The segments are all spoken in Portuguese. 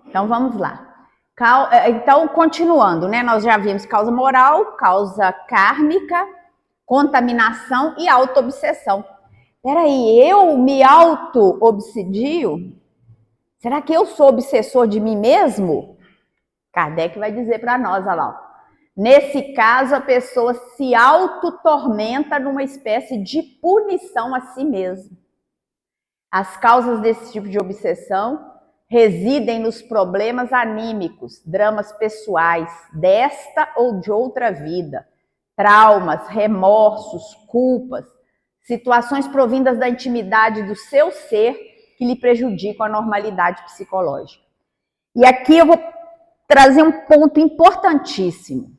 Então, vamos lá. Então, continuando, né? Nós já vimos causa moral, causa kármica, contaminação e auto-obsessão. Peraí, eu me auto-obsedio? Será que eu sou obsessor de mim mesmo? Kardec vai dizer para nós, olha lá. Nesse caso, a pessoa se auto-tormenta numa espécie de punição a si mesma. As causas desse tipo de obsessão residem nos problemas anímicos, dramas pessoais, desta ou de outra vida, traumas, remorsos, culpas, situações provindas da intimidade do seu ser que lhe prejudicam a normalidade psicológica. E aqui eu vou trazer um ponto importantíssimo,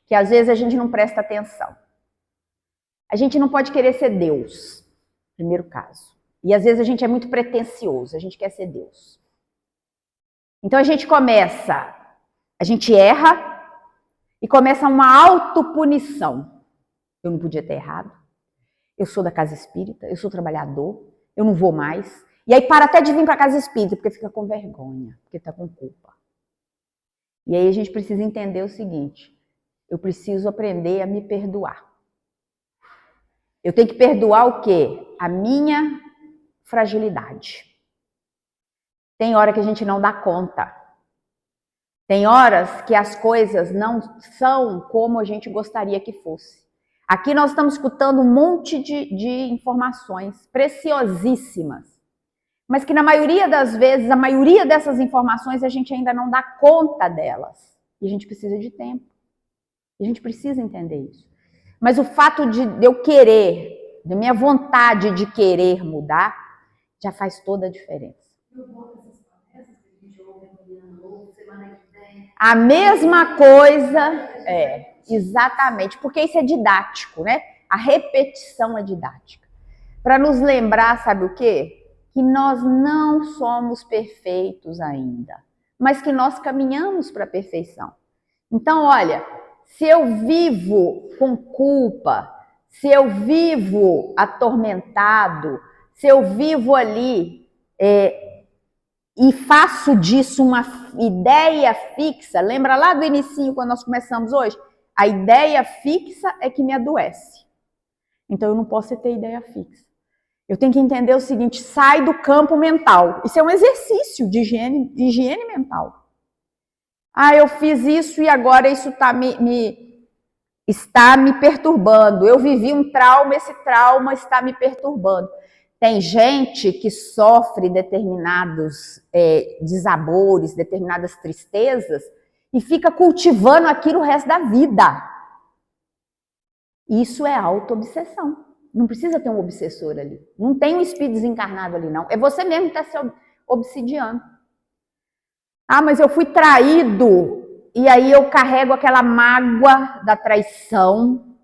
que às vezes a gente não presta atenção. A gente não pode querer ser Deus, primeiro caso. E às vezes a gente é muito pretensioso, a gente quer ser Deus. Então a gente erra e começa uma autopunição. Eu não podia ter errado, eu sou da casa espírita, eu sou trabalhador, eu não vou mais. E aí para até de vir para a casa espírita, porque fica com vergonha, porque está com culpa. E aí a gente precisa entender o seguinte, eu preciso aprender a me perdoar. Eu tenho que perdoar o quê? A minha fragilidade. Tem hora que a gente não dá conta. Tem horas que as coisas não são como a gente gostaria que fosse. Aqui nós estamos escutando um monte de informações preciosíssimas, mas que na maioria das vezes, a maioria dessas informações a gente ainda não dá conta delas. E a gente precisa de tempo. A gente precisa entender isso. Mas o fato de eu querer, da minha vontade de querer mudar, já faz toda a diferença. A mesma coisa, exatamente, porque isso é didático, né? A repetição é didática. Para nos lembrar, sabe o quê? Que nós não somos perfeitos ainda, mas que nós caminhamos para a perfeição. Então, olha, se eu vivo com culpa, se eu vivo atormentado, se eu vivo ali e faço disso uma ideia fixa, lembra lá do inicinho quando nós começamos hoje? A ideia fixa é que me adoece. Então eu não posso ter ideia fixa. Eu tenho que entender o seguinte, sai do campo mental. Isso é um exercício de higiene mental. Eu fiz isso e agora isso está me perturbando. Eu vivi um trauma, esse trauma está me perturbando. Tem gente que sofre determinados desabores, determinadas tristezas e fica cultivando aquilo o resto da vida. Isso é auto-obsessão. Não precisa ter um obsessor ali. Não tem um espírito desencarnado ali, não. É você mesmo que está se obsidiando. Mas eu fui traído e aí eu carrego aquela mágoa da traição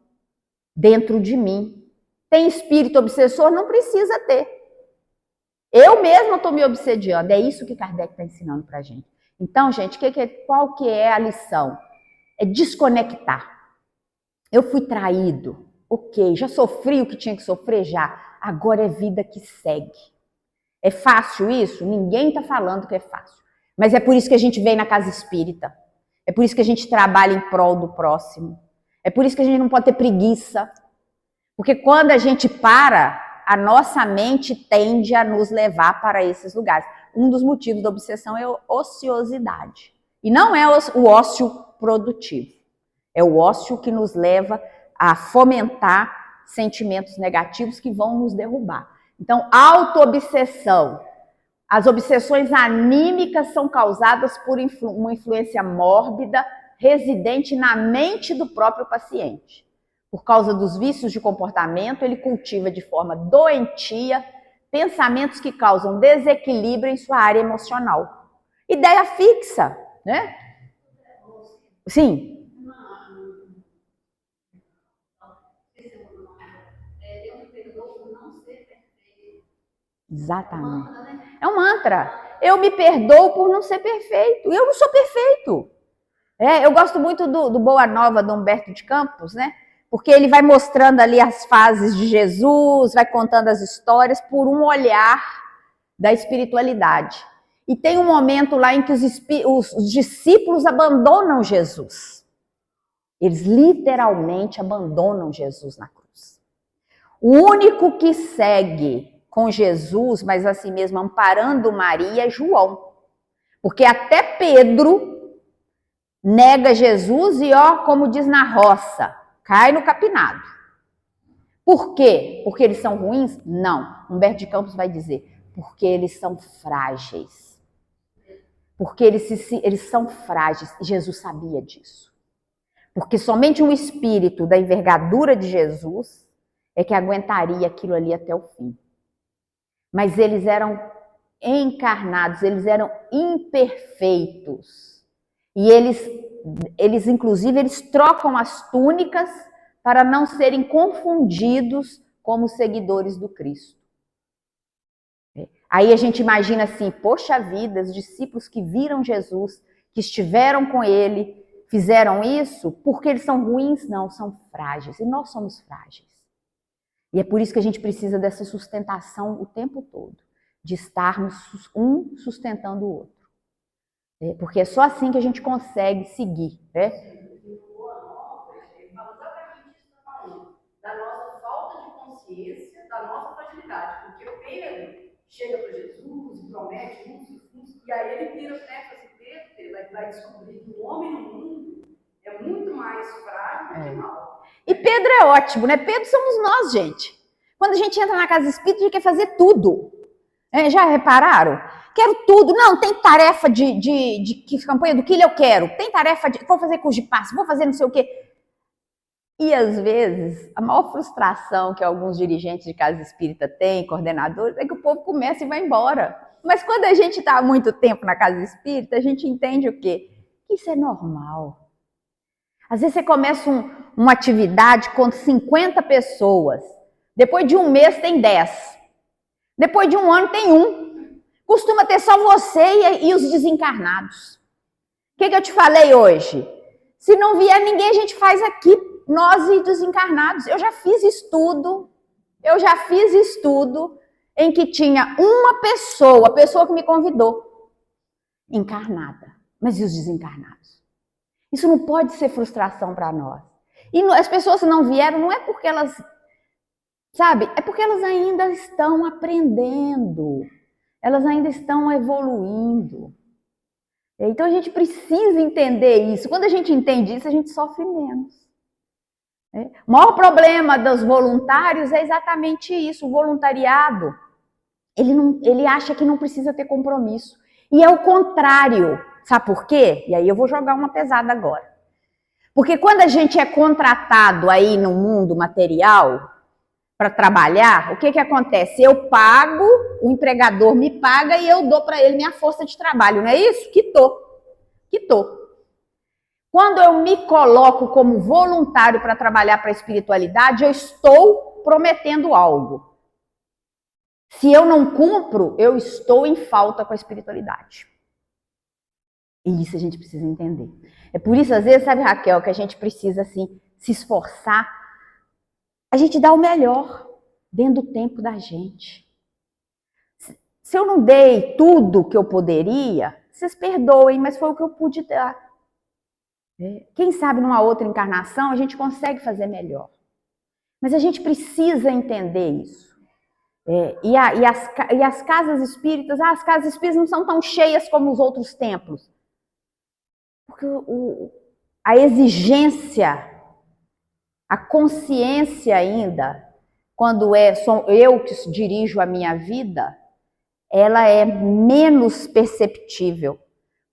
dentro de mim. Tem espírito obsessor? Não precisa ter. Eu mesma estou me obsediando. É isso que Kardec está ensinando para a gente. Então, gente, qual que é a lição? É desconectar. Eu fui traído. Ok, já sofri o que tinha que sofrer? Já. Agora é vida que segue. É fácil isso? Ninguém está falando que é fácil. Mas é por isso que a gente vem na casa espírita. É por isso que a gente trabalha em prol do próximo. É por isso que a gente não pode ter preguiça. Porque quando a gente para, a nossa mente tende a nos levar para esses lugares. Um dos motivos da obsessão é a ociosidade. E não é o ócio produtivo. É o ócio que nos leva a fomentar sentimentos negativos que vão nos derrubar. Então, auto-obsessão. As obsessões anímicas são causadas por uma influência mórbida residente na mente do próprio paciente. Por causa dos vícios de comportamento, ele cultiva de forma doentia pensamentos que causam desequilíbrio em sua área emocional. Ideia fixa, né? Sim. Exatamente. É um mantra. Eu me perdoo por não ser perfeito. Eu não sou perfeito. Eu gosto muito do Boa Nova, do Humberto de Campos, né? Porque ele vai mostrando ali as fases de Jesus, vai contando as histórias por um olhar da espiritualidade. E tem um momento lá em que os discípulos abandonam Jesus. Eles literalmente abandonam Jesus na cruz. O único que segue com Jesus, mas assim mesmo amparando Maria, é João. Porque até Pedro nega Jesus e, ó, como diz na roça, cai no capinado. Por quê? Porque eles são ruins? Não. Humberto de Campos vai dizer, porque eles são frágeis. Porque eles são frágeis. E Jesus sabia disso. Porque somente um espírito da envergadura de Jesus é que aguentaria aquilo ali até o fim. Mas eles eram encarnados, eles eram imperfeitos. E eles inclusive, eles trocam as túnicas para não serem confundidos como seguidores do Cristo. Aí a gente imagina assim, poxa vida, os discípulos que viram Jesus, que estiveram com ele, fizeram isso porque eles são ruins? Não, são frágeis. E nós somos frágeis. E é por isso que a gente precisa dessa sustentação o tempo todo, de estarmos um sustentando o outro. Porque é só assim que a gente consegue seguir, né? Da nossa falta de consciência, da nossa fragilidade. Porque o Pedro chega para Jesus e promete muitos, e aí ele vira Pedro vai descobrir que o homem no mundo é muito mais frágil do que mal. E Pedro é ótimo, né? Pedro somos nós, gente. Quando a gente entra na casa espírita, a gente quer fazer tudo. Já repararam? Quero tudo. Não, tem tarefa de campanha do quilo, eu quero. Tem tarefa de... Vou fazer curso de passe, vou fazer não sei o quê. E, às vezes, a maior frustração que alguns dirigentes de casa espírita têm, coordenadores, é que o povo começa e vai embora. Mas quando a gente está há muito tempo na casa espírita, a gente entende o quê? Isso é normal. Às vezes você começa uma atividade com 50 pessoas. Depois de um mês tem 10. Depois de um ano tem 1. Costuma ter só você e os desencarnados. O que eu te falei hoje? Se não vier ninguém, a gente faz aqui, nós e desencarnados. Eu já fiz estudo em que tinha uma pessoa, a pessoa que me convidou, encarnada. Mas e os desencarnados? Isso não pode ser frustração para nós. E as pessoas que não vieram, não é porque elas, sabe, é porque elas ainda estão aprendendo, elas ainda estão evoluindo. Então a gente precisa entender isso. Quando a gente entende isso, a gente sofre menos. O maior problema dos voluntários é exatamente isso, o voluntariado. Ele acha que não precisa ter compromisso. E é o contrário. Sabe por quê? E aí eu vou jogar uma pesada agora. Porque quando a gente é contratado aí no mundo material para trabalhar, o que acontece? Eu pago, o empregador me paga e eu dou para ele minha força de trabalho, não é isso? Quitou. Quando eu me coloco como voluntário para trabalhar para a espiritualidade, eu estou prometendo algo. Se eu não cumpro, eu estou em falta com a espiritualidade. E isso a gente precisa entender. É por isso, às vezes, sabe, Raquel, que a gente precisa, assim, se esforçar. A gente dá o melhor dentro do tempo da gente. Se eu não dei tudo que eu poderia, vocês perdoem, mas foi o que eu pude dar. Quem sabe numa outra encarnação a gente consegue fazer melhor. Mas a gente precisa entender isso. E as casas espíritas, as casas espíritas não são tão cheias como os outros templos. Porque a exigência, a consciência ainda, quando sou eu que dirijo a minha vida, ela é menos perceptível.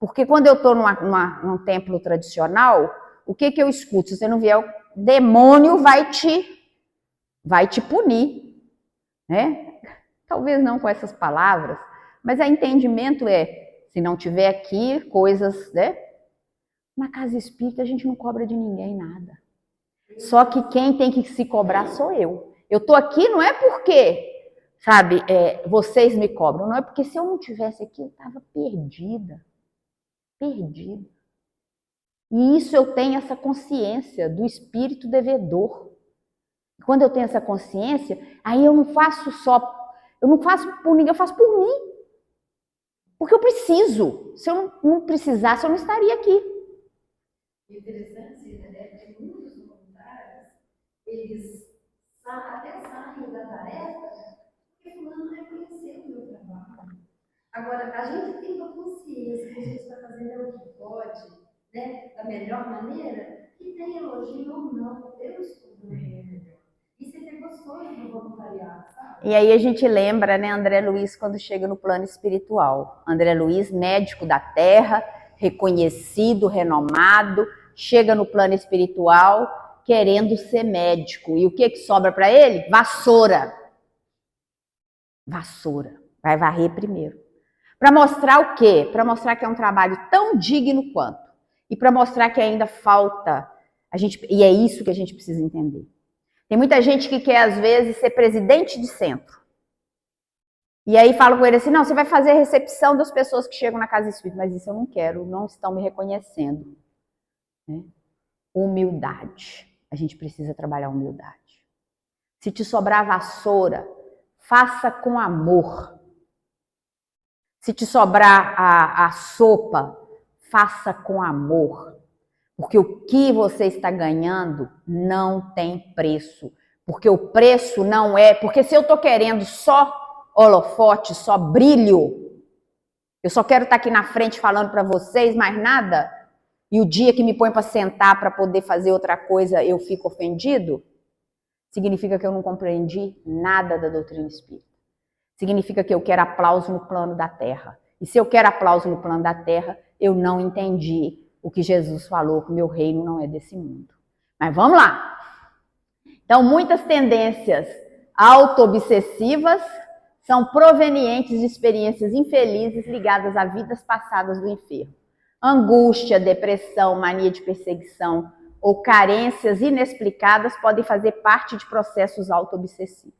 Porque quando eu estou num templo tradicional, o que eu escuto? Se você não vier, o demônio vai te punir. Né? Talvez não com essas palavras, mas o entendimento se não tiver aqui coisas, né? Na casa espírita a gente não cobra de ninguém nada. Só que quem tem que se cobrar sou eu. Eu estou aqui não é porque, sabe, vocês me cobram, não é porque se eu não tivesse aqui eu estava perdida. E isso eu tenho essa consciência do espírito devedor. Quando eu tenho essa consciência, aí eu não faço por ninguém, eu faço por mim. Porque eu preciso. Se eu não precisasse, eu não estaria aqui. Interessante, né? Que muitos voluntários, eles até saem da tarefa porque fulano reconheceu o meu trabalho. Agora, a gente tem uma consciência que a gente está fazendo é o que pode, né? Da melhor maneira, que tem elogio ou não, eu estou dando melhor. Isso é que é gostoso do voluntariado, sabe? E aí a gente lembra, né, André Luiz, quando chega no plano espiritual. André Luiz, médico da Terra, reconhecido, renomado, chega no plano espiritual querendo ser médico. E o que sobra para ele? Vassoura. Vassoura. Vai varrer primeiro. Para mostrar o quê? Para mostrar que é um trabalho tão digno quanto. E para mostrar que ainda falta e é isso que a gente precisa entender. Tem muita gente que quer, às vezes, ser presidente de centro. E aí fala com ele assim, não, você vai fazer a recepção das pessoas que chegam na casa espírita. Mas isso eu não quero, não estão me reconhecendo. Né? Humildade. A gente precisa trabalhar humildade. Se te sobrar vassoura, faça com amor. Se te sobrar a sopa, faça com amor. Porque o que você está ganhando não tem preço. Porque o preço não é... Porque se eu estou querendo só holofote, só brilho, eu só quero estar aqui na frente falando para vocês, mais nada, e o dia que me põe para sentar para poder fazer outra coisa, eu fico ofendido, significa que eu não compreendi nada da doutrina espírita. Significa que eu quero aplauso no plano da terra. E se eu quero aplauso no plano da terra, eu não entendi o que Jesus falou, que o meu reino não é desse mundo. Mas vamos lá. Então, muitas tendências auto-obsessivas são provenientes de experiências infelizes ligadas a vidas passadas do enfermo. Angústia, depressão, mania de perseguição ou carências inexplicadas podem fazer parte de processos auto-obsessivos.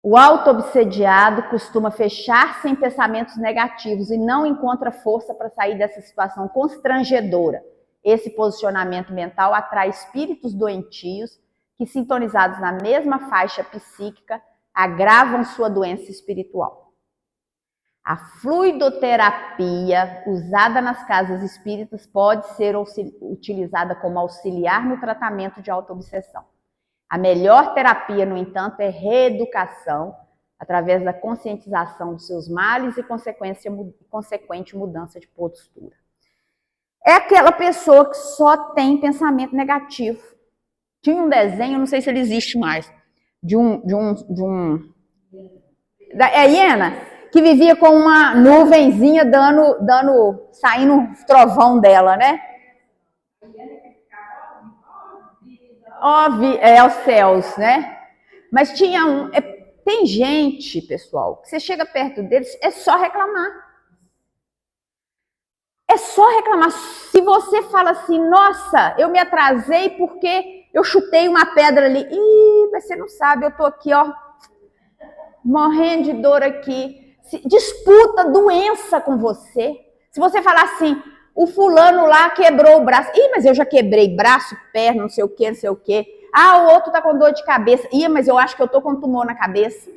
O auto-obsediado costuma fechar-se em pensamentos negativos e não encontra força para sair dessa situação constrangedora. Esse posicionamento mental atrai espíritos doentios que, sintonizados na mesma faixa psíquica, agravam sua doença espiritual. A fluidoterapia usada nas casas espíritas pode ser utilizada como auxiliar no tratamento de auto-obsessão. A melhor terapia, no entanto, é reeducação, através da conscientização dos seus males e consequente mudança de postura. É aquela pessoa que só tem pensamento negativo. Tinha um desenho, não sei se ele existe mais, da hiena, que vivia com uma nuvenzinha saindo um trovão dela, né? Aos céus, né? Mas tinha tem gente, pessoal, que você chega perto deles, é só reclamar. É só reclamar. Se você fala assim, nossa, eu me atrasei porque eu chutei uma pedra ali. Ih, mas você não sabe, eu tô aqui, ó, morrendo de dor aqui. Disputa doença com você. Se você falar assim, o fulano lá quebrou o braço. Ih, mas eu já quebrei braço, perna, não sei o quê, não sei o quê. Ah, o outro tá com dor de cabeça. Ih, mas eu acho que eu tô com tumor na cabeça.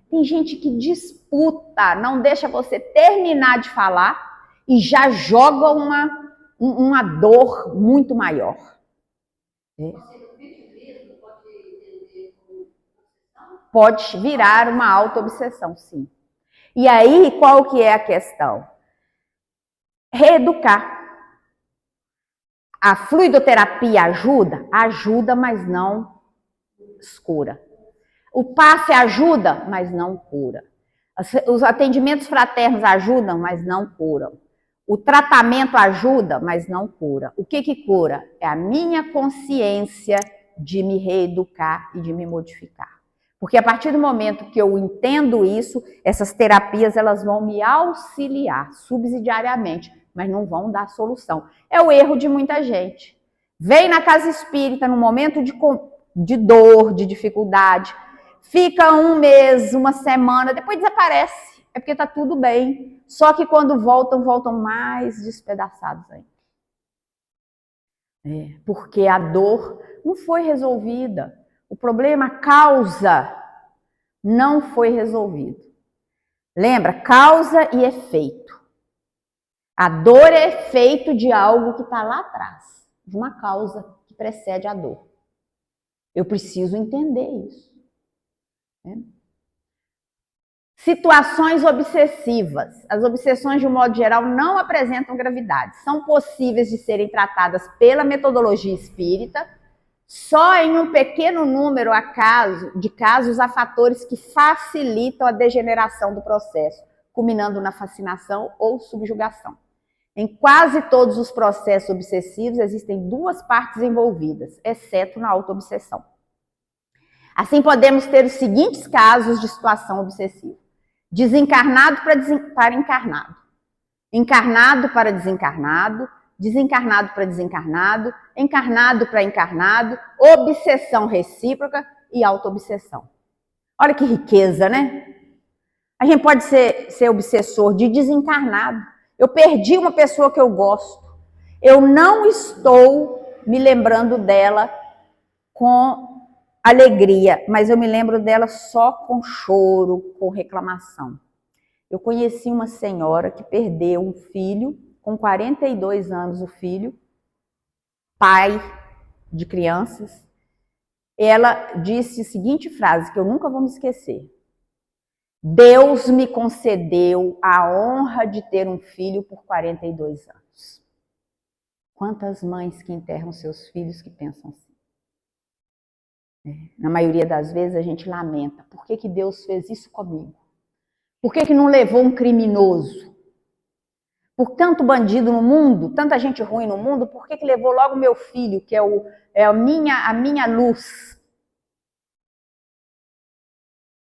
Tem gente que disputa, não deixa você terminar de falar e já joga uma dor muito maior. Pode virar uma auto-obsessão, sim. E aí, qual que é a questão? Reeducar. A fluidoterapia ajuda, mas não cura. O passe ajuda, mas não cura. Os atendimentos fraternos ajudam, mas não curam. O tratamento ajuda, mas não cura. O que cura? É a minha consciência de me reeducar e de me modificar. Porque a partir do momento que eu entendo isso, essas terapias elas vão me auxiliar subsidiariamente, mas não vão dar solução. É o erro de muita gente. Vem na casa espírita num momento de dor, de dificuldade, fica um mês, uma semana, depois desaparece. É porque está tudo bem. Só que quando voltam mais despedaçados ainda. Porque a dor não foi resolvida. O problema, a causa, não foi resolvido. Lembra? Causa e efeito. A dor é efeito de algo que está lá atrás, de uma causa que precede a dor. Eu preciso entender isso. Situações obsessivas. As obsessões, de um modo geral, não apresentam gravidade. São possíveis de serem tratadas pela metodologia espírita. Só em um pequeno número de casos há fatores que facilitam a degeneração do processo, culminando na fascinação ou subjugação. Em quase todos os processos obsessivos existem duas partes envolvidas, exceto na autoobsessão. Assim, podemos ter os seguintes casos de situação obsessiva: desencarnado para encarnado, encarnado para desencarnado, desencarnado para desencarnado, encarnado para encarnado, obsessão recíproca e autoobsessão. Olha que riqueza, né? A gente pode ser obsessor de desencarnado. Eu perdi uma pessoa que eu gosto. Eu não estou me lembrando dela com alegria, mas eu me lembro dela só com choro, com reclamação. Eu conheci uma senhora que perdeu um filho, com 42 anos o filho, pai de crianças. Ela disse a seguinte frase, que eu nunca vou me esquecer: Deus me concedeu a honra de ter um filho por 42 anos. Quantas mães que enterram seus filhos que pensam assim? Na maioria das vezes a gente lamenta. Por que Deus fez isso comigo? Por que não levou um criminoso? Por tanto bandido no mundo, tanta gente ruim no mundo, por que levou logo meu filho, que é a minha luz?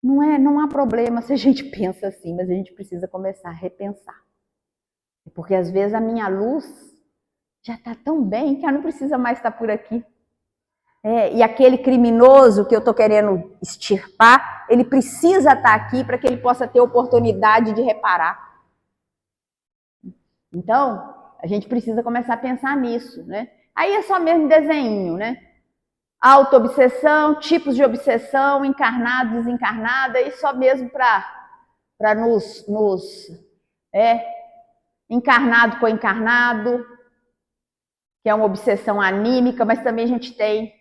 Não há problema se a gente pensa assim, mas a gente precisa começar a repensar. Porque às vezes a minha luz já está tão bem que ela não precisa mais estar por aqui. E aquele criminoso que eu estou querendo extirpar, ele precisa estar aqui para que ele possa ter oportunidade de reparar. Então, a gente precisa começar a pensar nisso, né? Aí é só mesmo desenho, né? Autoobsessão, tipos de obsessão, encarnada, desencarnada, e só mesmo para encarnado com encarnado, que é uma obsessão anímica, mas também a gente tem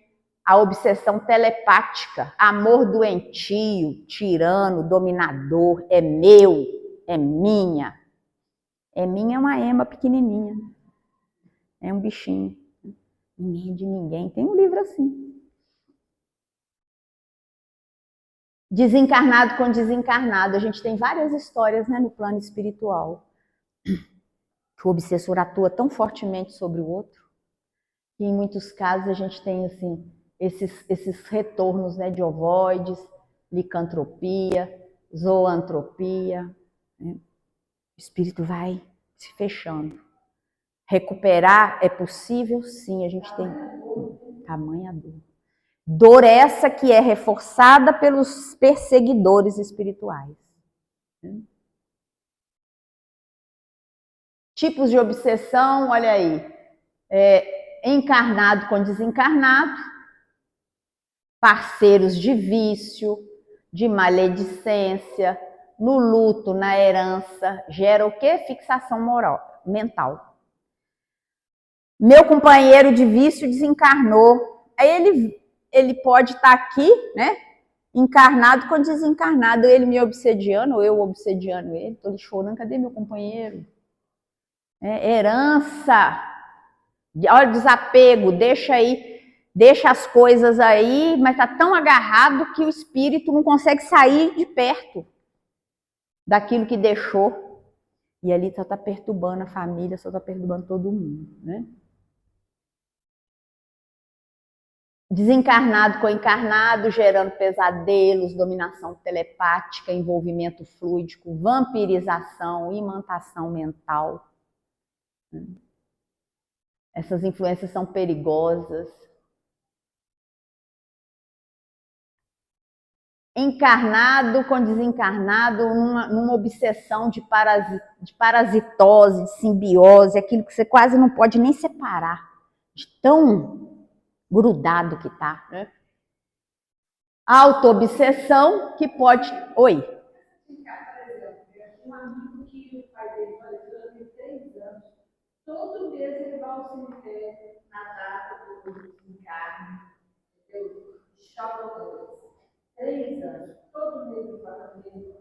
a obsessão telepática, amor doentio, tirano, dominador, é meu, é minha. É minha, é uma ema pequenininha. É um bichinho. Ninguém é de ninguém. Tem um livro assim. Desencarnado com desencarnado. A gente tem várias histórias, né, no plano espiritual. Que o obsessor atua tão fortemente sobre o outro. Que em muitos casos a gente tem assim, esses retornos, né, de ovoides, licantropia, zoantropia. Né? O espírito vai se fechando. Recuperar é possível? Sim, a gente tem tamanha dor. Dor essa que é reforçada pelos perseguidores espirituais. Tipos de obsessão, olha aí. Encarnado com desencarnado, parceiros de vício, de maledicência, no luto, na herança, gera o quê? Fixação mental. Meu companheiro de vício desencarnou. Aí ele pode estar aqui, né? Encarnado com desencarnado. Ele me obsediando, ou eu obsediando ele. Estou chorando, cadê meu companheiro? Herança. Olha, desapego, deixa as coisas aí, mas está tão agarrado que o espírito não consegue sair de perto daquilo que deixou. E ali só está perturbando a família, só está perturbando todo mundo, né? Desencarnado com encarnado, gerando pesadelos, dominação telepática, envolvimento fluídico, vampirização, imantação mental. Essas influências são perigosas. Encarnado com desencarnado, numa obsessão de parasitose, de simbiose, aquilo que você quase não pode nem separar, de tão grudado que tá, né? Autoobsessão que pode... Oi? vezes ele vai ao cemitério na data do desencarne, entendeu? Chapadores. 3 anos. Todo mês eu falo dele.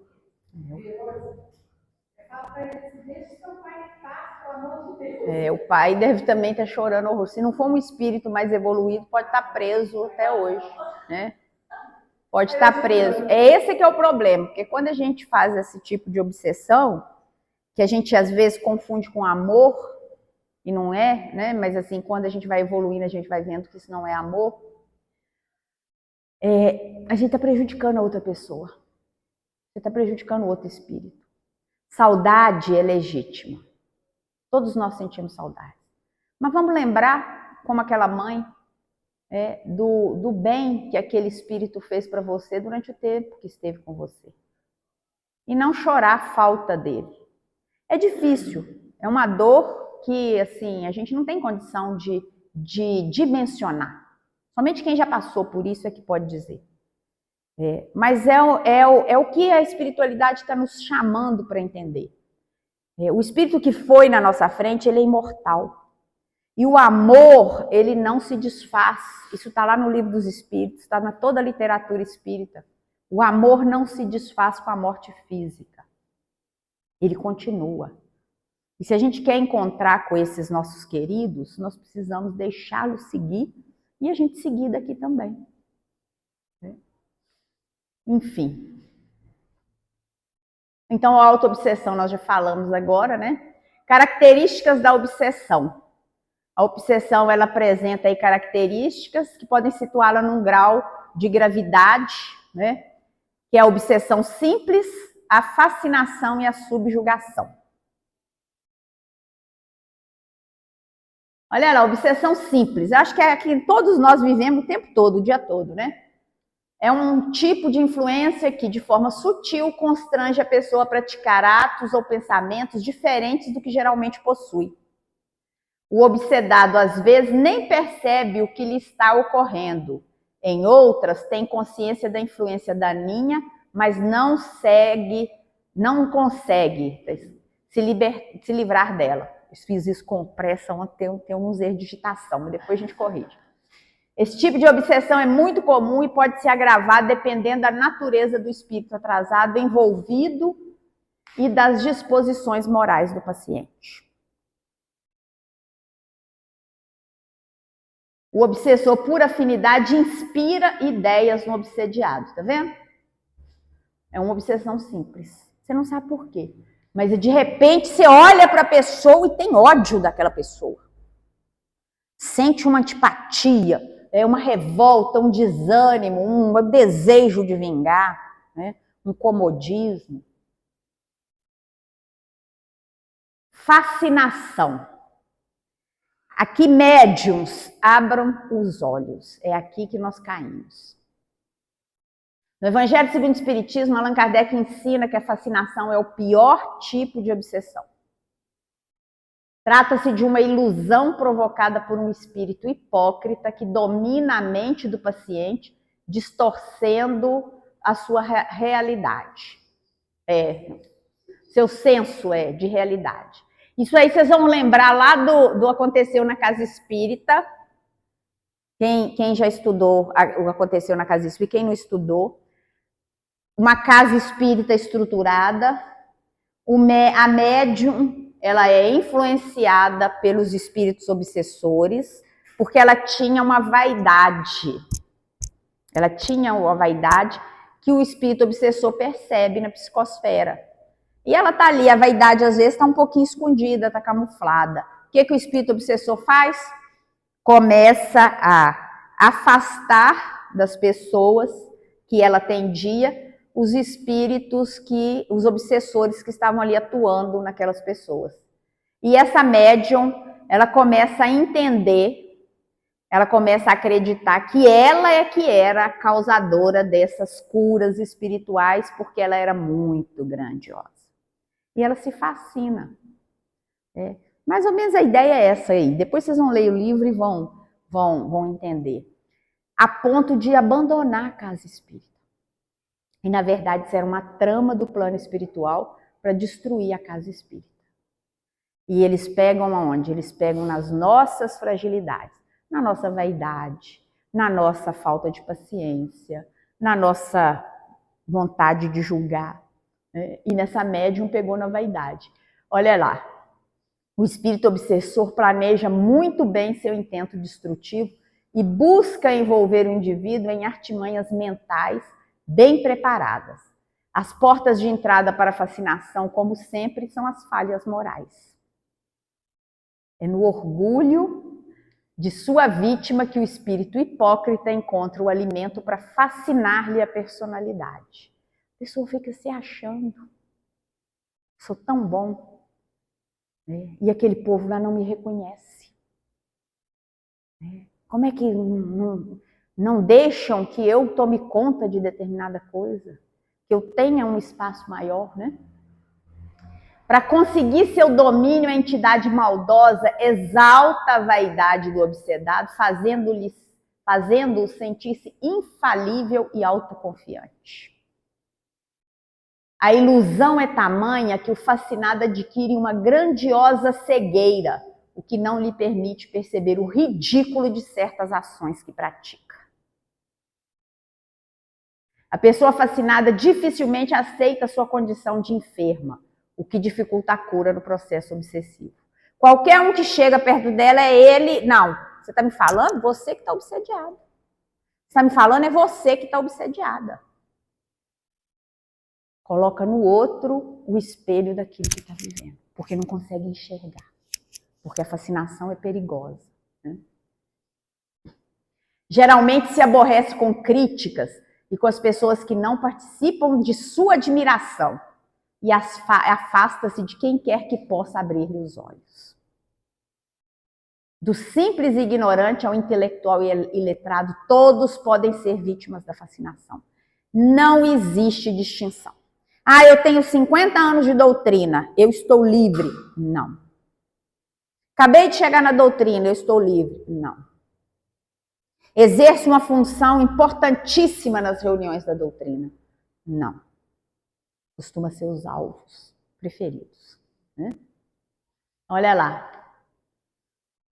Eu falo para ele assim, deixa seu pai em paz, pelo amor de Deus. O pai deve também estar chorando horror. Se não for um espírito mais evoluído, pode estar preso até hoje, né? Pode estar preso. Esse que é o problema, porque quando a gente faz esse tipo de obsessão, que a gente às vezes confunde com amor, e não é, né? Mas assim, quando a gente vai evoluindo, a gente vai vendo que isso não é amor, a gente está prejudicando a outra pessoa. Você está prejudicando o outro espírito. Saudade é legítima. Todos nós sentimos saudade. Mas vamos lembrar, como aquela mãe, do bem que aquele espírito fez para você durante o tempo que esteve com você. E não chorar a falta dele. É difícil. É uma dor que, assim, a gente não tem condição de dimensionar. Somente quem já passou por isso é que pode dizer. Mas é o que a espiritualidade está nos chamando para entender. O espírito que foi na nossa frente, ele é imortal. E o amor, ele não se desfaz. Isso está lá no Livro dos Espíritos, está na toda a literatura espírita. O amor não se desfaz com a morte física. Ele continua. E se a gente quer encontrar com esses nossos queridos, nós precisamos deixá-los seguir e a gente seguir daqui também. Enfim. Então, a autoobsessão nós já falamos agora, né? Características da obsessão. A obsessão, ela apresenta aí características que podem situá-la num grau de gravidade, né? Que é a obsessão simples, a fascinação e a subjugação. Olha lá, obsessão simples. Eu acho que é que todos nós vivemos o tempo todo, o dia todo, né? É um tipo de influência que, de forma sutil, constrange a pessoa a praticar atos ou pensamentos diferentes do que geralmente possui. O obsedado, às vezes, nem percebe o que lhe está ocorrendo. Em outras, tem consciência da influência daninha, mas não consegue se livrar dela. Eu fiz isso com pressa ontem, tem uns erros de digitação, mas depois a gente corrige. Esse tipo de obsessão é muito comum e pode se agravar dependendo da natureza do espírito atrasado envolvido e das disposições morais do paciente. O obsessor, por afinidade, inspira ideias no obsediado, tá vendo? É uma obsessão simples. Você não sabe por quê. Mas de repente você olha para a pessoa e tem ódio daquela pessoa. Sente uma antipatia, uma revolta, um desânimo, um desejo de vingar, né? Um comodismo. Fascinação. Aqui, médiums, abram os olhos. É aqui que nós caímos. No Evangelho segundo o Espiritismo, Allan Kardec ensina que a fascinação é o pior tipo de obsessão. Trata-se de uma ilusão provocada por um espírito hipócrita que domina a mente do paciente, distorcendo a sua realidade. Seu senso de realidade. Isso aí vocês vão lembrar lá do Aconteceu na Casa Espírita. Quem já estudou o Aconteceu na Casa Espírita, quem não estudou. Uma casa espírita estruturada. A médium, ela é influenciada pelos espíritos obsessores, porque ela tinha uma vaidade. Ela tinha uma vaidade que o espírito obsessor percebe na psicosfera. E ela está ali, a vaidade às vezes está um pouquinho escondida, está camuflada. O que o espírito obsessor faz? Começa a afastar das pessoas que ela atendia os espíritos, os obsessores que estavam ali atuando naquelas pessoas. E essa médium, ela começa a entender, ela começa a acreditar que ela é que era a causadora dessas curas espirituais, porque ela era muito grandiosa. E ela se fascina. Mais ou menos a ideia é essa aí. Depois vocês vão ler o livro e vão entender. A ponto de abandonar a casa espírita. E, na verdade, isso era uma trama do plano espiritual para destruir a casa espírita. E eles pegam aonde? Eles pegam nas nossas fragilidades, na nossa vaidade, na nossa falta de paciência, na nossa vontade de julgar. E nessa médium pegou na vaidade. Olha lá, o espírito obsessor planeja muito bem seu intento destrutivo e busca envolver o indivíduo em artimanhas mentais bem preparadas. As portas de entrada para a fascinação, como sempre, são as falhas morais. É no orgulho de sua vítima que o espírito hipócrita encontra o alimento para fascinar-lhe a personalidade. A pessoa fica se achando, sou tão bom, né? E aquele povo lá não me reconhece. Como é que não deixam que eu tome conta de determinada coisa? Que eu tenha um espaço maior, né? Para conseguir seu domínio, a entidade maldosa exalta a vaidade do obsedado, fazendo-o sentir-se infalível e autoconfiante. A ilusão é tamanha que o fascinado adquire uma grandiosa cegueira, o que não lhe permite perceber o ridículo de certas ações que pratica. A pessoa fascinada dificilmente aceita sua condição de enferma, o que dificulta a cura no processo obsessivo. Qualquer um que chega perto dela é ele... Não, você está me falando? Você que está obsediado. Você está me falando é você que está obsediada. Coloca no outro o espelho daquilo que está vivendo, porque não consegue enxergar, porque a fascinação é perigosa, né? Geralmente se aborrece com críticas e com as pessoas que não participam de sua admiração e afasta-se de quem quer que possa abrir-lhe os olhos. Do simples e ignorante ao intelectual e iletrado, todos podem ser vítimas da fascinação. Não existe distinção. Ah, eu tenho 50 anos de doutrina, eu estou livre. Não. Acabei de chegar na doutrina, eu estou livre. Não. Exerço uma função importantíssima nas reuniões da doutrina. Não. Costuma ser os alvos preferidos, né? Olha lá.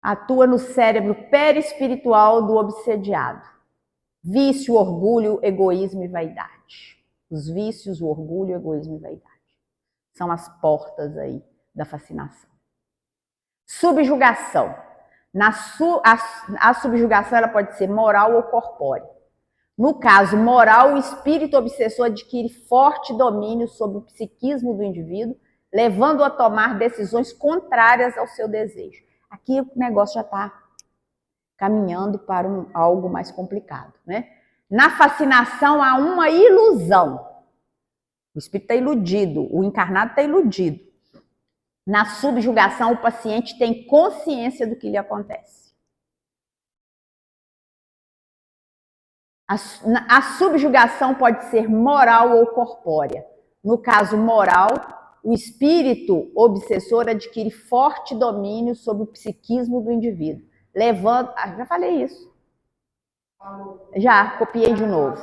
Atua no cérebro perispiritual do obsediado. Vício, orgulho, egoísmo e vaidade. Os vícios, o orgulho, o egoísmo e vaidade. São as portas aí da fascinação. Subjugação. A subjugação ela pode ser moral ou corpórea. No caso moral, o espírito obsessor adquire forte domínio sobre o psiquismo do indivíduo, levando-o a tomar decisões contrárias ao seu desejo. Aqui o negócio já está caminhando para algo mais complicado, né? Na fascinação há uma ilusão. O espírito está iludido, o encarnado está iludido. Na subjugação, o paciente tem consciência do que lhe acontece. A subjugação pode ser moral ou corpórea. No caso moral, o espírito obsessor adquire forte domínio sobre o psiquismo do indivíduo, levando... já falei isso. Já, copiei de novo.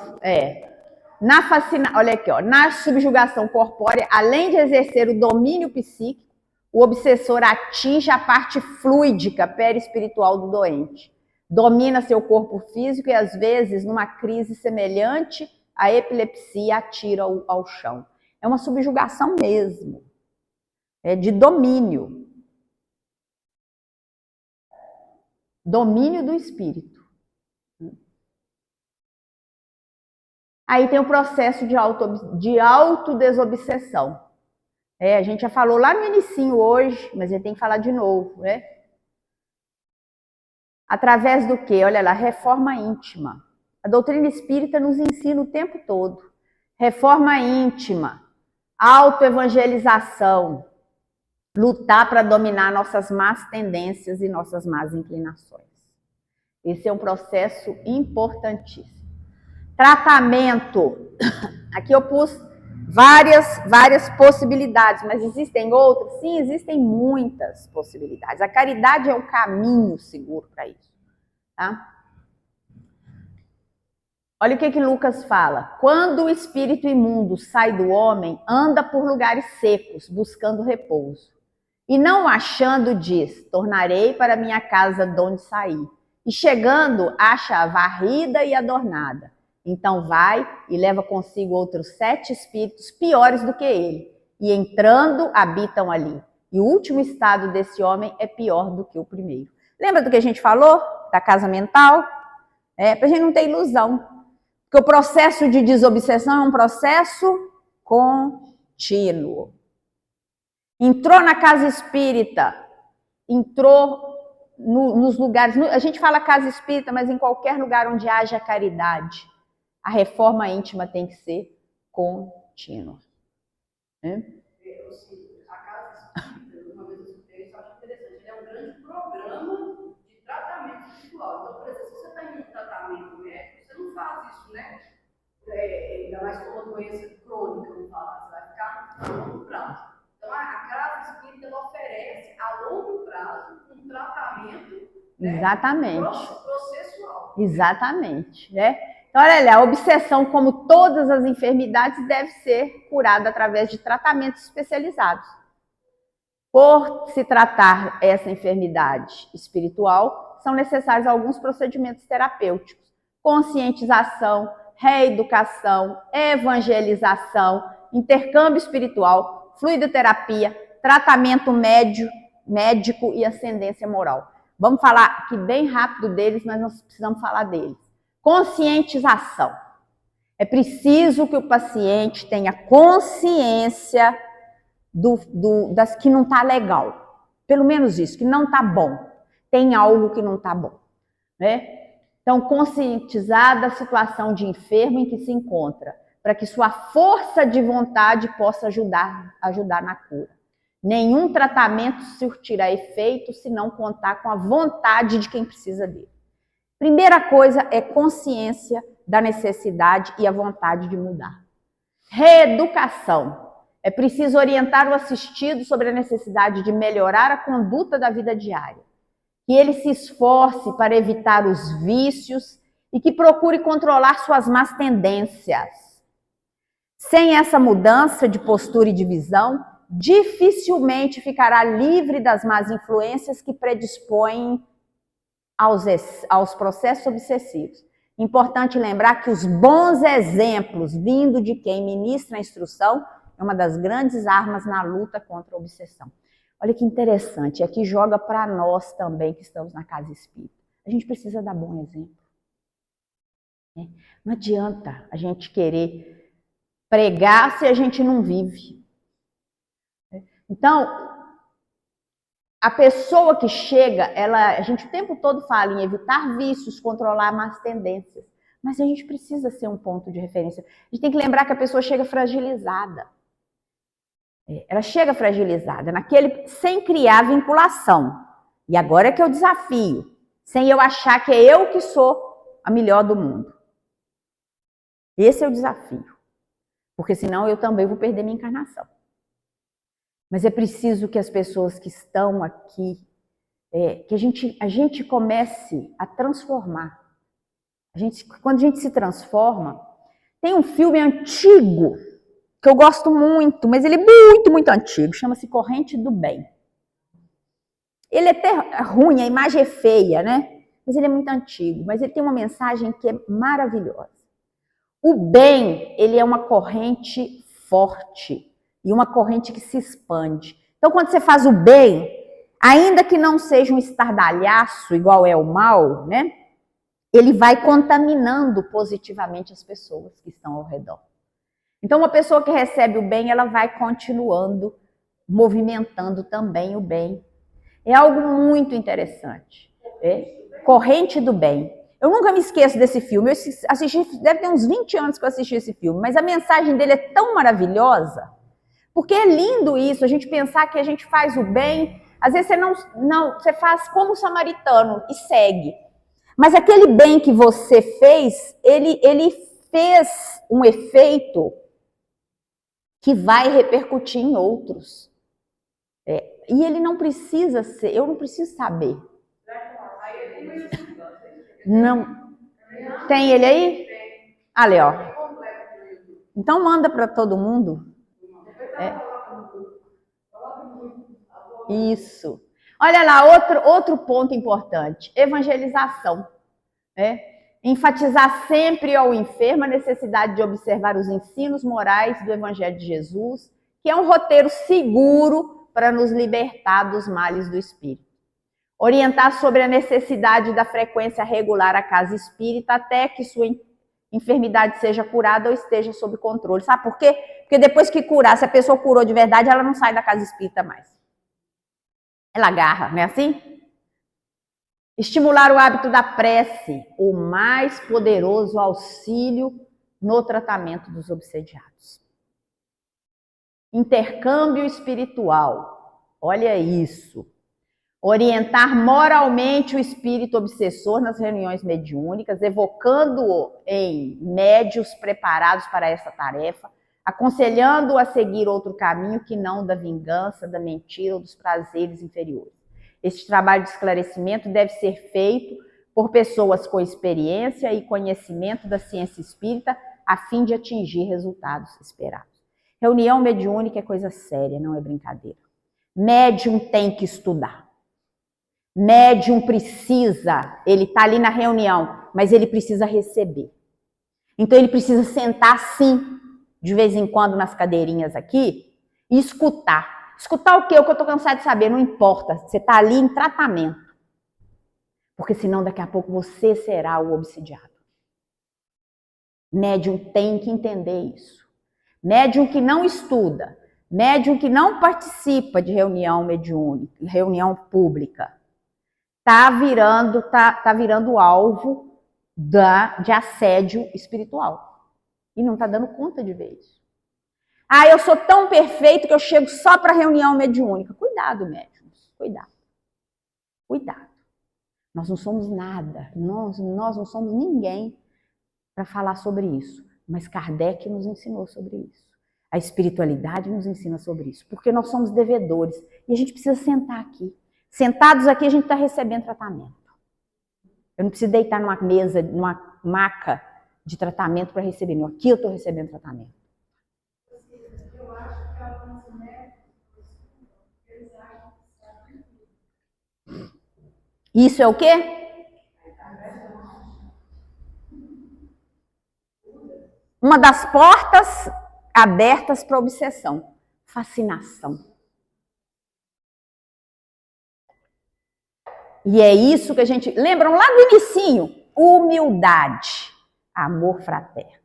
Olha aqui, ó. Na subjugação corpórea, além de exercer o domínio psíquico, o obsessor atinge a parte fluídica perispiritual do doente. Domina seu corpo físico e, às vezes, numa crise semelhante à epilepsia, atira-o ao chão. É uma subjugação mesmo. É de domínio. Domínio do espírito. Aí tem o processo de autodesobsessão. A gente já falou lá no inicinho hoje, mas a gente tem que falar de novo, né? Através do quê? Olha lá, reforma íntima. A doutrina espírita nos ensina o tempo todo. Reforma íntima, autoevangelização, lutar para dominar nossas más tendências e nossas más inclinações. Esse é um processo importantíssimo. Tratamento. Aqui eu pus várias possibilidades, mas existem outras? Sim, existem muitas possibilidades. A caridade é o caminho seguro para isso, tá? Olha o que Lucas fala. Quando o espírito imundo sai do homem, anda por lugares secos, buscando repouso. E não achando, diz, tornarei para minha casa de onde saí. E chegando, acha varrida e adornada. Então vai e leva consigo outros 7 espíritos piores do que ele. E entrando, habitam ali. E o último estado desse homem é pior do que o primeiro. Lembra do que a gente falou? Da casa mental? Para a gente não ter ilusão. Porque o processo de desobsessão é um processo contínuo. Entrou na casa espírita, entrou nos lugares, a gente fala casa espírita, mas em qualquer lugar onde haja caridade, a reforma íntima tem que ser contínua. A casa espírita, uma vez eu escutei isso, eu acho interessante, ele é um grande programa de tratamento espiritual. Então, por exemplo, se você está em um tratamento médico, você não faz isso, né? Ainda mais com uma doença crônica, vamos falar, você vai ficar a longo prazo. Então, a casa espírita ela oferece a longo prazo um tratamento, né, exatamente, processual. Exatamente, né? Então, olha lá, a obsessão, como todas as enfermidades, deve ser curada através de tratamentos especializados. Por se tratar essa enfermidade espiritual, são necessários alguns procedimentos terapêuticos: conscientização, reeducação, evangelização, intercâmbio espiritual, fluidoterapia, tratamento médico e ascendência moral. Vamos falar aqui bem rápido deles, mas nós precisamos falar deles. Conscientização. É preciso que o paciente tenha consciência das que não está legal. Pelo menos isso, que não está bom. Tem algo que não está bom, né? Então, conscientizar da situação de enfermo em que se encontra, para que sua força de vontade possa ajudar na cura. Nenhum tratamento surtirá efeito se não contar com a vontade de quem precisa dele. Primeira coisa é consciência da necessidade e a vontade de mudar. Reeducação. É preciso orientar o assistido sobre a necessidade de melhorar a conduta da vida diária. Que ele se esforce para evitar os vícios e que procure controlar suas más tendências. Sem essa mudança de postura e de visão, dificilmente ficará livre das más influências que predispõem aos processos obsessivos. Importante lembrar que os bons exemplos vindo de quem ministra a instrução é uma das grandes armas na luta contra a obsessão. Olha que interessante, aqui joga para nós também que estamos na casa espírita. A gente precisa dar bom exemplo. Não adianta a gente querer pregar se a gente não vive. Então, a pessoa que chega, a gente o tempo todo fala em evitar vícios, controlar más tendências, mas a gente precisa ser um ponto de referência. A gente tem que lembrar que a pessoa chega fragilizada. Ela chega fragilizada, sem criar vinculação. E agora é que é o desafio, sem eu achar que é eu que sou a melhor do mundo. Esse é o desafio, porque senão eu também vou perder minha encarnação. Mas é preciso que as pessoas que estão aqui, que a gente comece a transformar. Quando a gente se transforma, tem um filme antigo, que eu gosto muito, mas ele é muito, muito antigo, chama-se Corrente do Bem. Ele é até ruim, a imagem é feia, né? Mas ele é muito antigo, mas ele tem uma mensagem que é maravilhosa. O bem, ele é uma corrente forte e uma corrente que se expande. Então, quando você faz o bem, ainda que não seja um estardalhaço igual é o mal, né? Ele vai contaminando positivamente as pessoas que estão ao redor. Então, uma pessoa que recebe o bem, ela vai continuando, movimentando também o bem. É algo muito interessante. Corrente do Bem. Eu nunca me esqueço desse filme. Eu assisti, deve ter uns 20 anos que eu assisti esse filme, mas a mensagem dele é tão maravilhosa, porque é lindo isso, a gente pensar que a gente faz o bem, às vezes você faz como o samaritano e segue. Mas aquele bem que você fez, ele fez um efeito que vai repercutir em outros. E ele não precisa ser, eu não preciso saber. Não. Tem ele aí? Ali, ó. Então manda para todo mundo. Isso. Olha lá, outro ponto importante. Evangelização. Né? Enfatizar sempre ao enfermo a necessidade de observar os ensinos morais do Evangelho de Jesus, que é um roteiro seguro para nos libertar dos males do espírito. Orientar sobre a necessidade da frequência regular à casa espírita até que sua enfermidade seja curada ou esteja sob controle. Sabe por quê? Porque depois que curar, se a pessoa curou de verdade, ela não sai da casa espírita mais. Ela agarra, não é assim? Estimular o hábito da prece, o mais poderoso auxílio no tratamento dos obsediados. Intercâmbio espiritual. Olha isso. Orientar moralmente o espírito obsessor nas reuniões mediúnicas, evocando-o em médios preparados para essa tarefa, aconselhando-o a seguir outro caminho que não da vingança, da mentira ou dos prazeres inferiores. Este trabalho de esclarecimento deve ser feito por pessoas com experiência e conhecimento da ciência espírita, a fim de atingir resultados esperados. Reunião mediúnica é coisa séria, não é brincadeira. Médium tem que estudar. Médium precisa, ele está ali na reunião, mas ele precisa receber. Então ele precisa sentar sim, de vez em quando nas cadeirinhas aqui, e escutar. Escutar o quê? O que eu estou cansada de saber, não importa. Você está ali em tratamento. Porque senão daqui a pouco você será o obsidiado. Médium tem que entender isso. Médium que não estuda, médium que não participa de reunião mediúnica, reunião pública, tá virando alvo de assédio espiritual. E não está dando conta de ver isso. Ah, eu sou tão perfeito que eu chego só para reunião mediúnica. Cuidado, médiuns. Cuidado. Cuidado. Nós não somos nada. Nós não somos ninguém para falar sobre isso. Mas Kardec nos ensinou sobre isso. A espiritualidade nos ensina sobre isso. Porque nós somos devedores. E a gente precisa sentar aqui. Sentados aqui, a gente está recebendo tratamento. Eu não preciso deitar numa mesa, numa maca de tratamento para receber. Não, aqui eu estou recebendo tratamento. Eu acho que alguns médicos, eles acham que sabem tudo. Isso é o quê? Uma das portas abertas para obsessão. Fascinação. E é isso que a gente... Lembram lá do inicinho? Humildade. Amor fraterno.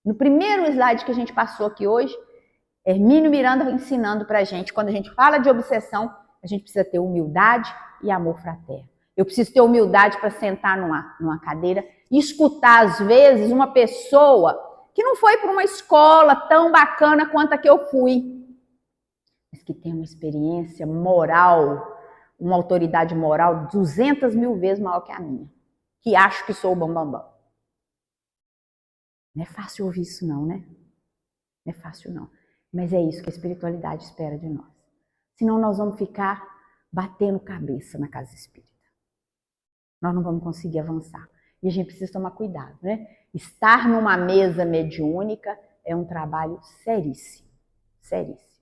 No primeiro slide que a gente passou aqui hoje, Hermínio Miranda ensinando para a gente, quando a gente fala de obsessão, a gente precisa ter humildade e amor fraterno. Eu preciso ter humildade para sentar numa cadeira e escutar, às vezes, uma pessoa que não foi para uma escola tão bacana quanto a que eu fui, mas que tem uma experiência moral, uma autoridade moral 200 mil vezes maior que a minha, que acho que sou o bambambam. Não é fácil ouvir isso não, né? Não é fácil não. Mas é isso que a espiritualidade espera de nós. Senão nós vamos ficar batendo cabeça na casa espírita. Nós não vamos conseguir avançar. E a gente precisa tomar cuidado, né? Estar numa mesa mediúnica é um trabalho seríssimo. Seríssimo.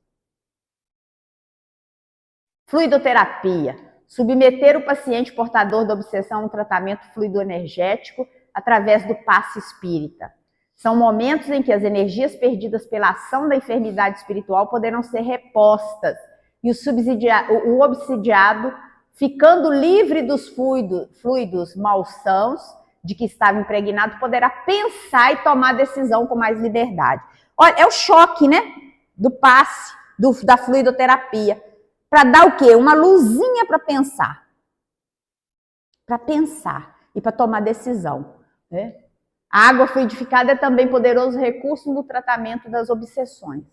Fluidoterapia. Submeter o paciente portador da obsessão a um tratamento fluidoenergético através do passe espírita. São momentos em que as energias perdidas pela ação da enfermidade espiritual poderão ser repostas e o obsidiado, ficando livre dos fluidos malsãos de que estava impregnado, poderá pensar e tomar decisão com mais liberdade. Olha, é o choque, né? Do passe, da fluidoterapia. Para dar o quê? Uma luzinha para pensar. Para pensar e para tomar decisão. Né? A água fluidificada é também poderoso recurso no tratamento das obsessões.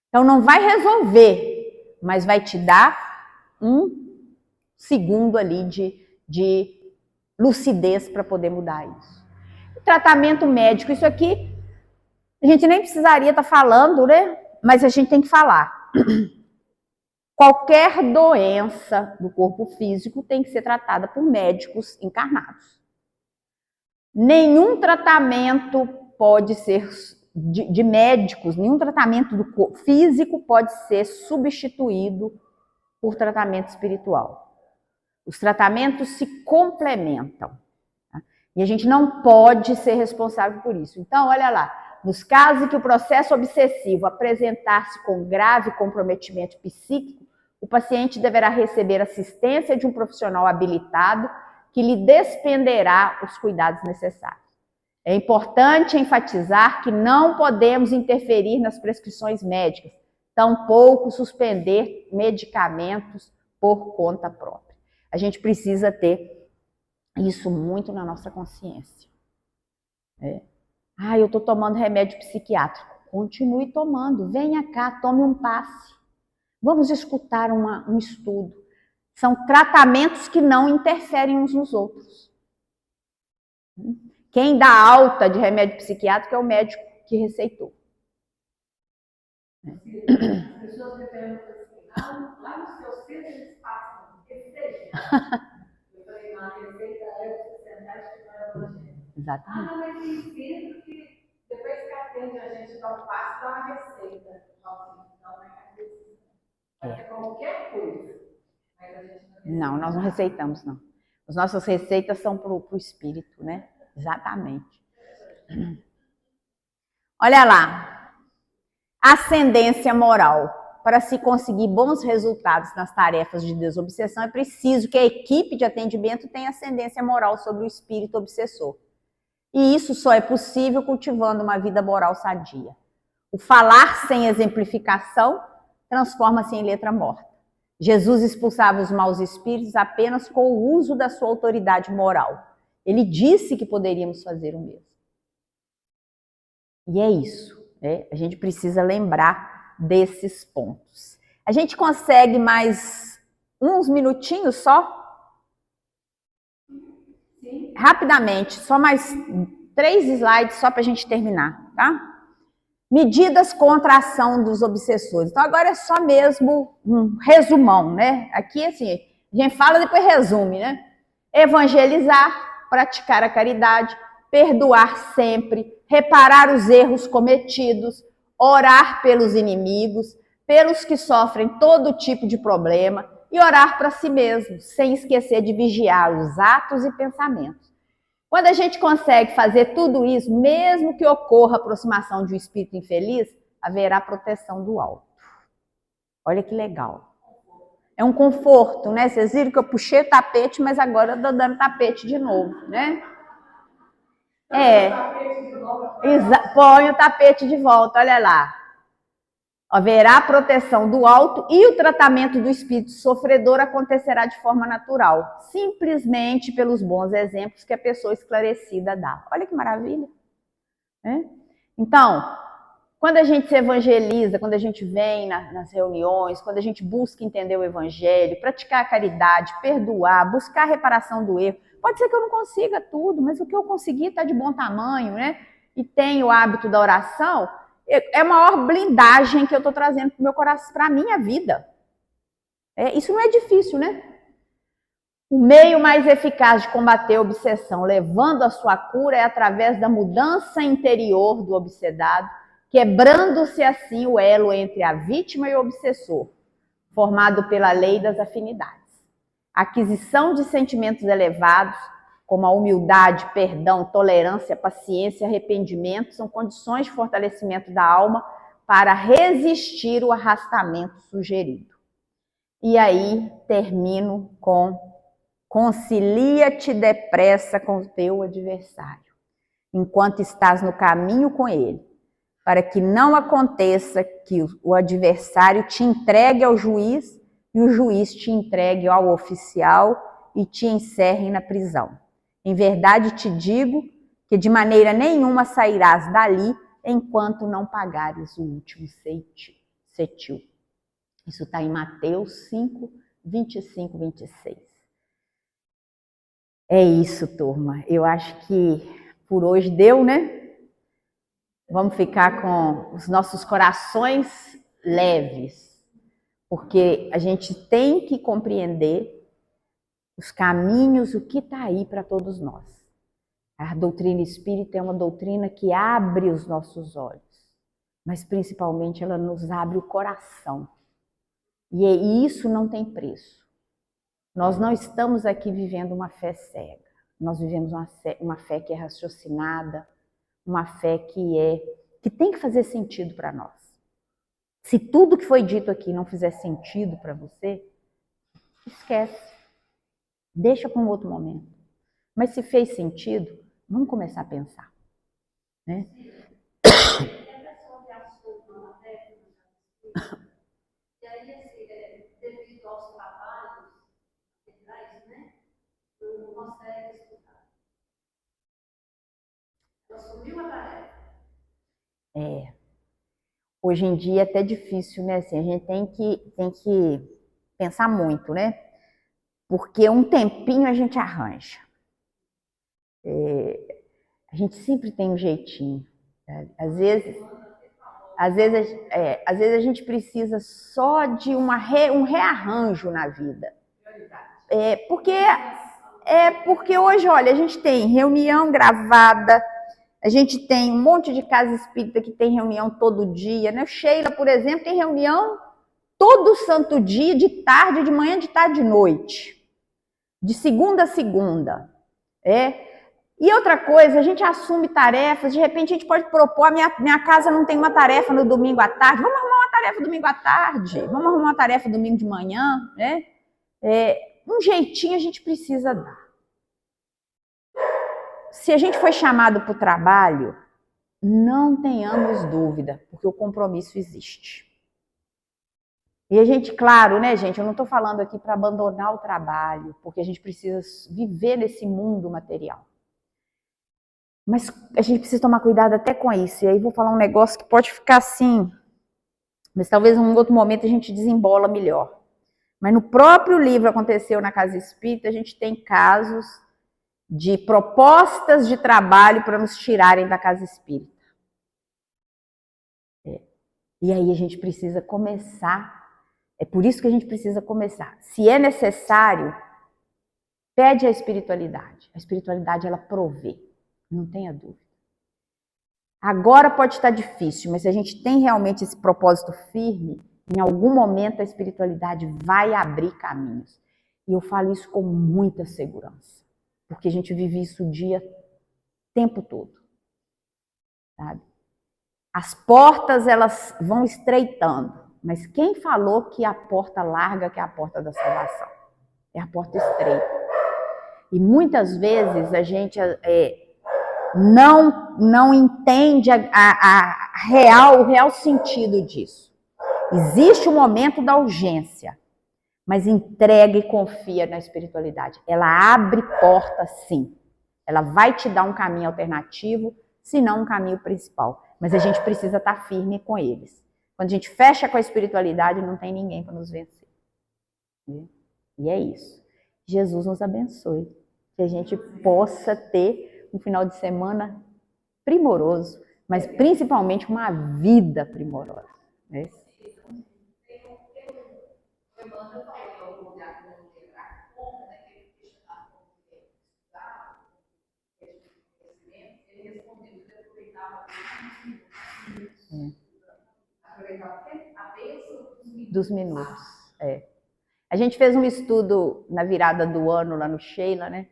Então não vai resolver, mas vai te dar um segundo ali de lucidez para poder mudar isso. O tratamento médico, isso aqui a gente nem precisaria estar falando, né? Mas a gente tem que falar. Qualquer doença do corpo físico tem que ser tratada por médicos encarnados. Nenhum tratamento pode ser de médicos, nenhum tratamento do corpo físico pode ser substituído por tratamento espiritual. Os tratamentos se complementam. Tá? E a gente não pode ser responsável por isso. Então, olha lá, nos casos em que o processo obsessivo apresentar-se com grave comprometimento psíquico, o paciente deverá receber assistência de um profissional habilitado que lhe despenderá os cuidados necessários. É importante enfatizar que não podemos interferir nas prescrições médicas, tampouco suspender medicamentos por conta própria. A gente precisa ter isso muito na nossa consciência. Eu estou tomando remédio psiquiátrico. Continue tomando. Venha cá, tome um passe. Vamos escutar um estudo. São tratamentos que não interferem uns nos outros. Quem dá alta de remédio psiquiátrico é o médico que receitou. As pessoas me perguntam assim, lá no seu centro eles passam receita. Eu falei, a receita é você sentar e estudar o evangelho. Exatamente. Mas tem centro que depois que atende a gente dá um passo, dá uma receita. Não é receita. Pode ser qualquer coisa. Mas a gente não, nós não receitamos, não. As nossas receitas são para o espírito, né? Exatamente. Olha lá. Ascendência moral. Para se conseguir bons resultados nas tarefas de desobsessão, é preciso que a equipe de atendimento tenha ascendência moral sobre o espírito obsessor. E isso só é possível cultivando uma vida moral sadia. O falar sem exemplificação transforma-se em letra morta. Jesus expulsava os maus espíritos apenas com o uso da sua autoridade moral. Ele disse que poderíamos fazer o mesmo. E é isso. A gente precisa lembrar desses pontos. A gente consegue mais uns minutinhos só? Sim. Rapidamente, só mais 3 slides só para a gente terminar, tá? Medidas contra a ação dos obsessores. Então, agora é só mesmo um resumão, né? Aqui, assim, a gente fala e depois resume, né? Evangelizar, praticar a caridade, perdoar sempre, reparar os erros cometidos, orar pelos inimigos, pelos que sofrem todo tipo de problema e orar para si mesmo, sem esquecer de vigiar os atos e pensamentos. Quando a gente consegue fazer tudo isso, mesmo que ocorra a aproximação de um espírito infeliz, haverá proteção do alto. Olha que legal. É um conforto, né? Vocês viram que eu puxei o tapete, mas agora eu estou dando tapete de novo, né? Põe o tapete de volta, olha lá. Haverá proteção do alto e o tratamento do espírito sofredor acontecerá de forma natural, simplesmente pelos bons exemplos que a pessoa esclarecida dá. Olha que maravilha. Então, quando a gente se evangeliza, quando a gente vem nas reuniões, quando a gente busca entender o evangelho, praticar a caridade, perdoar, buscar a reparação do erro, pode ser que eu não consiga tudo, mas o que eu conseguir está de bom tamanho, né? E tenho o hábito da oração, é a maior blindagem que eu estou trazendo para o meu coração, para a minha vida. Isso não é difícil, né? O meio mais eficaz de combater a obsessão, levando a sua cura, é através da mudança interior do obsedado, quebrando-se assim o elo entre a vítima e o obsessor, formado pela lei das afinidades. A aquisição de sentimentos elevados, como a humildade, perdão, tolerância, paciência, arrependimento, são condições de fortalecimento da alma para resistir o arrastamento sugerido. E aí termino com: concilia-te depressa com o teu adversário, enquanto estás no caminho com ele, para que não aconteça que o adversário te entregue ao juiz e o juiz te entregue ao oficial e te encerre na prisão. Em verdade te digo que de maneira nenhuma sairás dali enquanto não pagares o último cetil. Isso está em Mateus 5, 25, 26. É isso, turma. Eu acho que por hoje deu, né? Vamos ficar com os nossos corações leves, porque a gente tem que compreender os caminhos, o que está aí para todos nós. A doutrina espírita é uma doutrina que abre os nossos olhos, mas principalmente ela nos abre o coração E isso não tem preço. Nós não estamos aqui vivendo uma fé cega. Nós vivemos uma fé que é raciocinada, uma fé que tem que fazer sentido para nós. Se tudo que foi dito aqui não fizer sentido para você, esquece. Deixa para um outro momento. Mas se fez sentido, vamos começar a pensar. Né? E aí, assim, devido aos trabalhos, né, não consegue estudar. Ela assumiu a tarefa. Hoje em dia é até difícil, né? Assim, a gente tem que pensar muito, né? Porque um tempinho a gente arranja. A gente sempre tem um jeitinho. Né? Às vezes a gente precisa só de um rearranjo na vida. Porque hoje, olha, a gente tem reunião gravada, a gente tem um monte de casa espírita que tem reunião todo dia, né? Sheila, por exemplo, tem reunião todo santo dia, de tarde, de manhã, de tarde, de noite. De segunda a segunda. E outra coisa, a gente assume tarefas, de repente a gente pode propor, minha casa não tem uma tarefa no domingo à tarde, vamos arrumar uma tarefa domingo à tarde, vamos arrumar uma tarefa domingo de manhã, né? Um jeitinho a gente precisa dar. Se a gente foi chamado para o trabalho, não tenhamos dúvida, porque o compromisso existe. E a gente, claro, né, gente, eu não estou falando aqui para abandonar o trabalho, porque a gente precisa viver nesse mundo material. Mas a gente precisa tomar cuidado até com isso. E aí vou falar um negócio que pode ficar assim, mas talvez em um outro momento a gente desembola melhor. Mas no próprio livro Aconteceu na Casa Espírita, a gente tem casos de propostas de trabalho para nos tirarem da casa espírita. E aí a gente precisa começar. É por isso que a gente precisa começar. Se é necessário, pede a espiritualidade. A espiritualidade, ela provê. Não tenha dúvida. Agora pode estar difícil, mas se a gente tem realmente esse propósito firme, em algum momento a espiritualidade vai abrir caminhos. E eu falo isso com muita segurança, porque a gente vive isso o tempo todo. Sabe? As portas, elas vão estreitando, mas quem falou que a porta larga que é a porta da salvação? É a porta estreita. E muitas vezes a gente não entende o real sentido disso. Existe o momento da urgência, mas entrega e confia na espiritualidade. Ela abre porta, sim. Ela vai te dar um caminho alternativo, se não um caminho principal. Mas a gente precisa estar firme com eles. Quando a gente fecha com a espiritualidade, não tem ninguém para nos vencer. E é isso. Jesus nos abençoe. Que a gente possa ter um final de semana primoroso, mas principalmente uma vida primorosa. Né? Dos minutos. A gente fez um estudo na virada do ano lá no Sheila, né?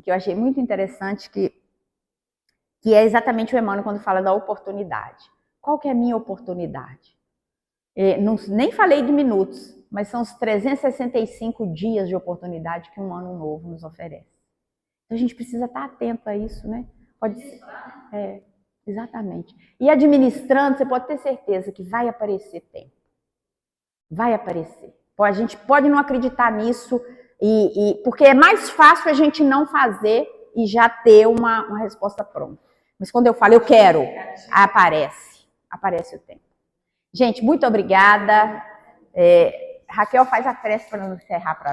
Que eu achei muito interessante, que é exatamente o Emmanuel quando fala da oportunidade. Qual que é a minha oportunidade? Nem falei de minutos, mas são os 365 dias de oportunidade que um ano novo nos oferece. Então a gente precisa estar atento a isso, né? Pode ser. Exatamente. E administrando, você pode ter certeza que vai aparecer tempo. Vai aparecer. A gente pode não acreditar nisso, porque é mais fácil a gente não fazer e já ter uma resposta pronta. Mas quando eu falo, eu quero, aparece o tempo. Gente, muito obrigada. Raquel, faz a prece para nos encerrar para nós.